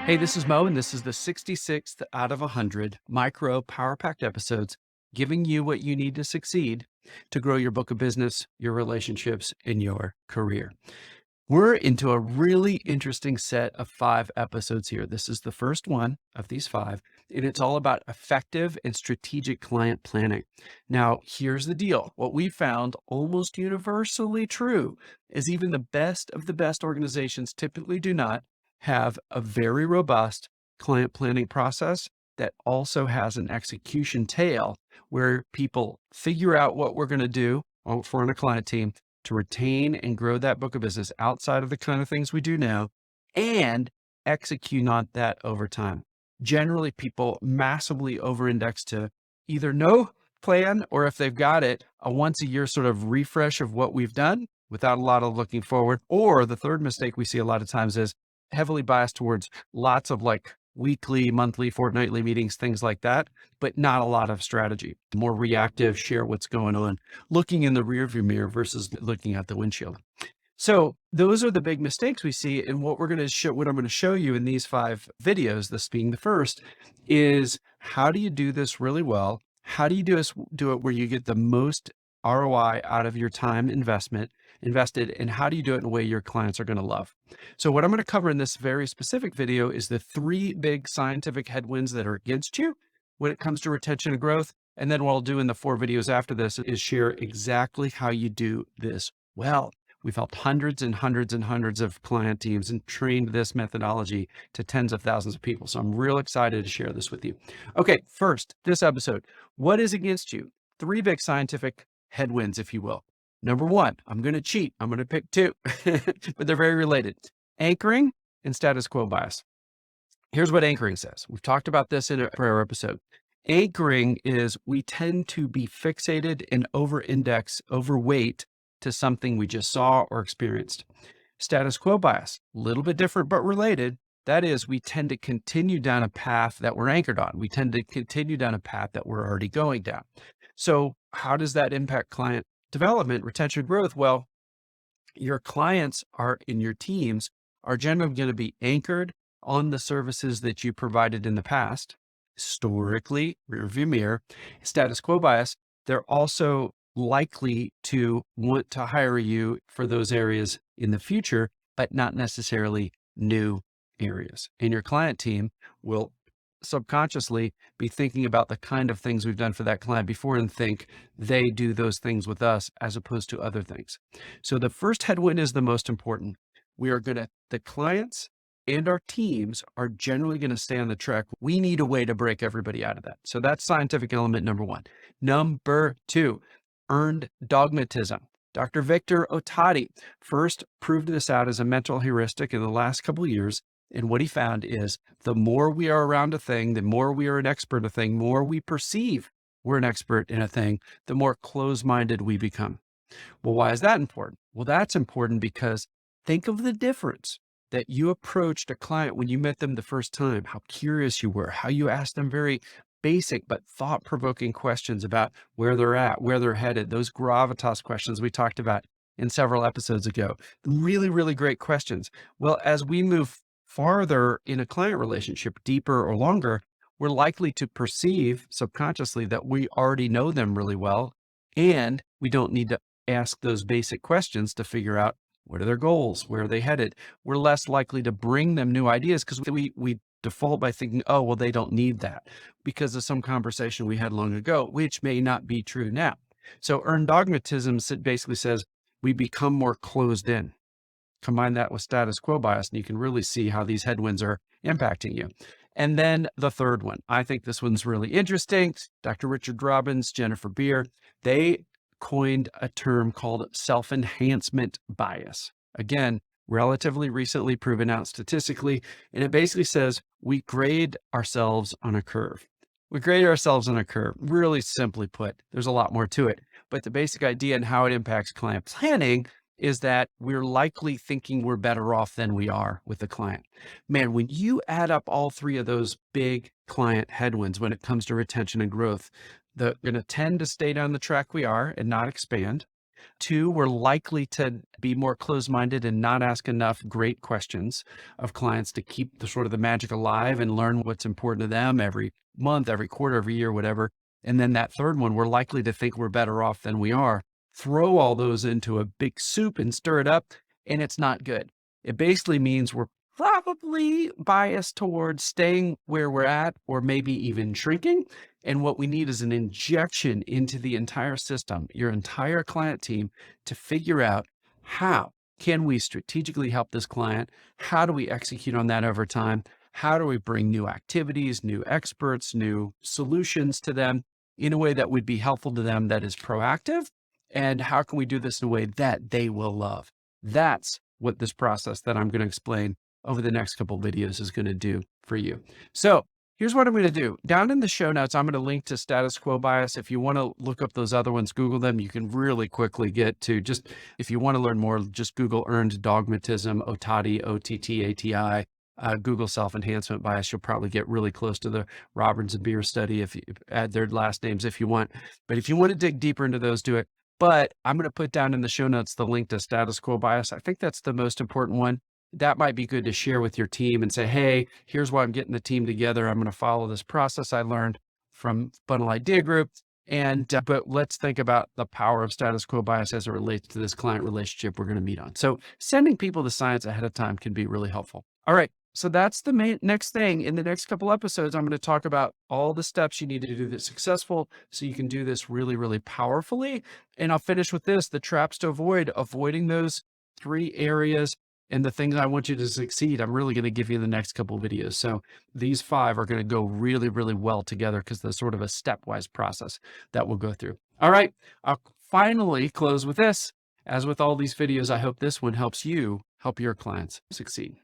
Hey, this is Mo, and this is the 66th out of 100 micro power packed episodes giving you what you need to succeed to grow your book of business, your relationships, and your career. We're into a really interesting set of 5 episodes here. This is the first one of these 5, and it's all about effective and strategic client planning. Now, here's the deal. What we found almost universally true is even the best of the best organizations typically do not have a very robust client planning process that also has an execution tail where people figure out what we're going to do for on a client team to retain and grow that book of business outside of the kind of things we do now and execute on that over time. Generally, people massively over-index to either no plan or if they've got it, a once a year sort of refresh of what we've done without a lot of looking forward. Or the third mistake we see a lot of times is heavily biased towards lots of like weekly, monthly, fortnightly meetings, things like that, but not a lot of strategy. More reactive, share what's going on, looking in the rearview mirror versus looking at the windshield. So those are the big mistakes we see. And what I'm going to show you in these 5 videos, this being the first, is how do you do this really well? How do you do it where you get the most ROI out of your time invested, and how do you do it in a way your clients are going to love? So what I'm going to cover in this very specific video is the 3 big scientific headwinds that are against you when it comes to retention and growth. And then what I'll do in the 4 videos after this is share exactly how you do this well. We've helped hundreds and hundreds and hundreds of client teams and trained this methodology to tens of thousands of people. So I'm real excited to share this with you. Okay, first, this episode, what is against you? 3 big scientific headwinds, if you will. Number 1, I'm going to cheat. I'm going to pick 2, but they're very related. Anchoring and status quo bias. Here's what anchoring says. We've talked about this in a prior episode. Anchoring is we tend to be fixated and overweight to something we just saw or experienced. Status quo bias, a little bit different, but related. That is, we tend to continue down a path that we're anchored on. We tend to continue down a path that we're already going down. So how does that impact client development, retention, growth? Well, your clients are in your teams are generally going to be anchored on the services that you provided in the past, historically, rearview mirror, status quo bias. They're also likely to want to hire you for those areas in the future, but not necessarily new areas. And your client team will subconsciously be thinking about the kind of things we've done for that client before and think they do those things with us as opposed to other things. So the first headwind is the most important. The clients and our teams are generally going to stay on the track. We need a way to break everybody out of that. So that's scientific element number 1. Number 2, earned dogmatism. Dr. Victor Ottati first proved this out as a mental heuristic in the last couple of years. And what he found is the more we are around a thing, the more we are an expert in a thing, more we perceive we're an expert in a thing, the more closed-minded we become. Well, why is that important? Well, that's important because think of the difference that you approached a client when you met them the first time, how curious you were, how you asked them very basic but thought-provoking questions about where they're at, where they're headed, those gravitas questions we talked about in several episodes ago. Really, really great questions. Well, as we move farther in a client relationship, deeper or longer, we're likely to perceive subconsciously that we already know them really well, and we don't need to ask those basic questions to figure out what are their goals, where are they headed. We're less likely to bring them new ideas because we default by thinking, oh, well, they don't need that because of some conversation we had long ago, which may not be true now. So earned dogmatism basically says we become more closed in. Combine that with status quo bias, and you can really see how these headwinds are impacting you. And then the third one, I think this one's really interesting. Dr. Richard Robbins, Jennifer Beer, they coined a term called self-enhancement bias. Again, relatively recently proven out statistically. And it basically says we grade ourselves on a curve. We grade ourselves on a curve. Really simply put, there's a lot more to it. But the basic idea and how it impacts client planning is that we're likely thinking we're better off than we are with the client. Man, when you add up all 3 of those big client headwinds when it comes to retention and growth, they're going to tend to stay down the track we are and not expand. 2, we're likely to be more closed-minded and not ask enough great questions of clients to keep the sort of the magic alive and learn what's important to them every month, every quarter, every year, whatever. And then that third one, we're likely to think we're better off than we are. Throw all those into a big soup and stir it up, and it's not good. It basically means we're probably biased towards staying where we're at or maybe even shrinking. And what we need is an injection into the entire system, your entire client team, to figure out how can we strategically help this client? How do we execute on that over time? How do we bring new activities, new experts, new solutions to them in a way that would be helpful to them, that is proactive? And how can we do this in a way that they will love? That's what this process that I'm going to explain over the next couple of videos is going to do for you. So here's what I'm going to do. Down in the show notes, I'm going to link to status quo bias. If you want to look up those other ones, Google them. You can really quickly get to just, if you want to learn more, just Google earned dogmatism, OTATI, OTTATI. Google self-enhancement bias. You'll probably get really close to the Robbins and Beer study if you add their last names if you want. But if you want to dig deeper into those, do it. But I'm going to put down in the show notes the link to status quo bias. I think that's the most important one. That might be good to share with your team and say, hey, here's why I'm getting the team together. I'm going to follow this process I learned from Bundle Idea Group. But let's think about the power of status quo bias as it relates to this client relationship we're going to meet on. So sending people the science ahead of time can be really helpful. All right. So that's the next thing. In the next couple episodes, I'm going to talk about all the steps you need to do this successful so you can do this really, really powerfully. And I'll finish with this, the traps to avoiding those 3 areas and the things I want you to succeed. I'm really going to give you the next couple of videos. So these 5 are going to go really, really well together because there's sort of a stepwise process that we'll go through. All right. I'll finally close with this. As with all these videos, I hope this one helps you help your clients succeed.